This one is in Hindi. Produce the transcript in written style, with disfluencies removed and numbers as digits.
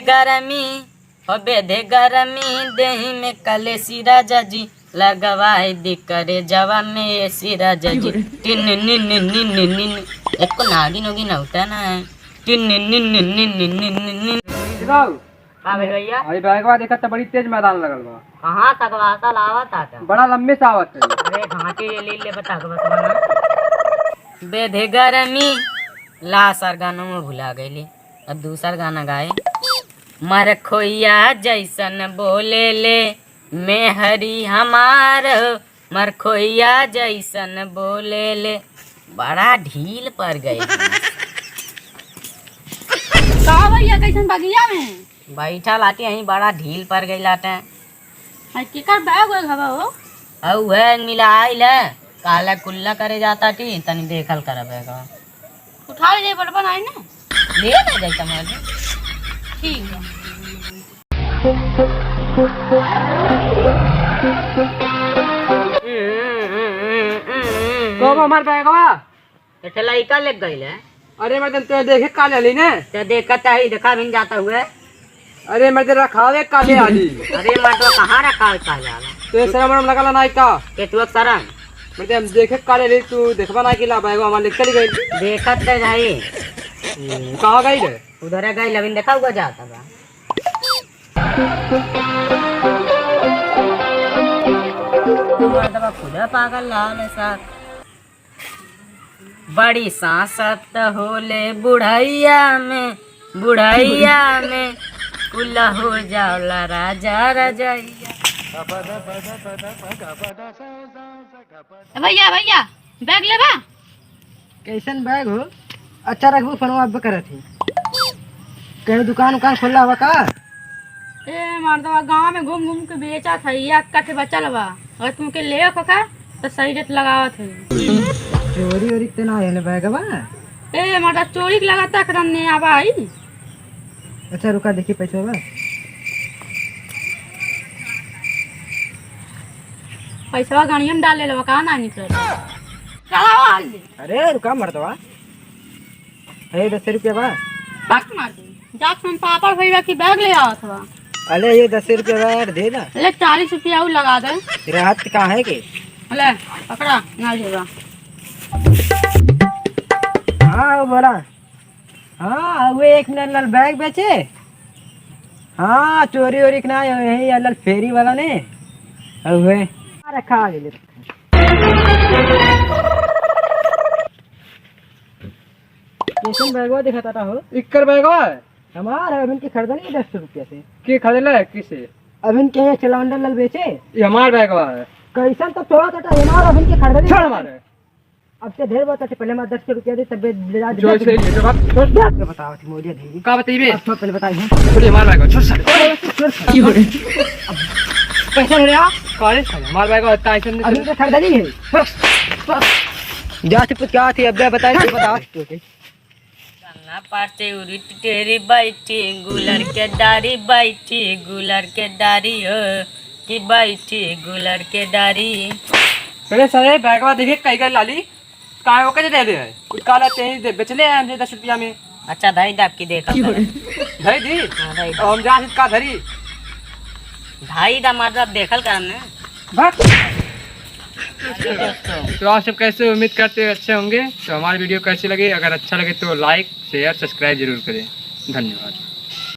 गरमी हो बेधे गरमी देही में कलेसी राजा जी लगवाए दी करे जवा में ऐसी राजा जी टिन निन निन निन निन निन एक को नागिन होगी होता ना टिन निन निन निन निन निन निन निन हाँ भैया अरे बैगवा देखा तो बड़ी तेज मैदान लगल बा। कहाँ तक वासा लावत आता बड़ा लंबे से आवत है। अरे घाटी ले बता के बस बेधे गरमी ला सर गानों में भुला गई अब दूसरा गाना गाए मर खोइया जैसन बोले ले मैं हरी हमार मर खोइया जैसन बोले ले बड़ा ढील पर गई भैया कैसन बगिया में बैठा लाटे यहीं बड़ा ढील पर गई लाटे केकर बैग वैग हवा हो औ है मिला आइल है काला कुल्ला करे जाता टी तनी देखल करबेगा उठा ले पर बनाई ना ले ना जाई तमारे ठीक है कब हमार बैगवा ऐसे लड़का लग गई है अरे मैं तो देखे काले ली ने तो देखता ही देखा भी जाता हुए अरे मैं रखावे काले आली अरे मटो कहाँ रखा है काला तो शरम लगला नाई का के तू शरण मैं देखे काले ली तू देखबा ना कि ला बैगवा हमार लिख चली गई देखत है भाई कहाँ गई रे उधर गई लविन देखा हुआ जाता बा मर्दबा खुदा पागल लाल साथ बड़ी सांसत होले बुढ़ैया में कुल्ला हो जावला राजा रजैया भैया भैया बैग लेबा कैसन बैग हो अच्छा रखबू फनवा अब करत थी कहीं दुकान खोला हुआ का ए मर्दवा गांव में घूम घूम के बेचा था या कट बचल बा अगर तुमके ले का तो सही रेट लगावत है चोरी ओरी ते ना है बैगवा ए मर्दा चोरी के लगाता करने आवा आई अच्छा रुका देखी पैसा बा पैसा गाड़ियों में डाल ले लो कहाँ ना निकल चलाओ हाल दे अरे रुका मर्दवा अरे 10 रुपया बा बक मार दे जाक हम पापड़ भैया की बैग ले आवत बा अरे ये 10 रुपया बा यार दे ना ले 40 रुपया और लगा दे तेरा हाथ कहाँ है के ले पकड़ा ना जेगा हाँ वो बोला हाँ वो एक नल बैग बेचे हाँ चोरी वोरी ना यही अल्ल फेरी वाला ने अब रखा आगे ले कैसन बैगवा दिखाता था हो इक्कर बैगवा हमारा अभिन की खरीदनी 10 रुपया से की खरीदला है किसे अभिन के सिलेंडर लल बेचे ये हमार बैगवा है कैसन तो थोड़ा सा हमारा अभिन की खरीदनी छोड़ मारे अब से ढेर बात है पहले मैं 10 रुपया दे तब जो से ये बात छोड़ दे बताओ थी मोदी दी का बताइए अब पहले बताइए थोड़ी हमार बैगवा छोड़ साले की हो रे पैसा ले आ कॉलेज हमार बैगवा इतना ऐसे अभिन की खरीदनी है जा से पूछ क्या थी अब बताइए तो बताओ ना पाटे उरिट तेरी बैठी गुलर के डारी बैठी गुलर के डारी हो कि बैठी गुलर के डारी पहले सारे बैगवा देखिए कई कई लाली काय वो कैसे दे दे कुछ काला तेज दे बेच ले हमसे 10 रुपया में अच्छा धाई दाब की देखा धरी दी हाँ, धरी दी। हम जा का धरी धाई दा मतलब देखल करने बस तो आप सब कैसे उम्मीद करते हैं अच्छे होंगे तो हमारी वीडियो कैसी लगी अगर अच्छा लगे तो लाइक शेयर सब्सक्राइब जरूर करें धन्यवाद।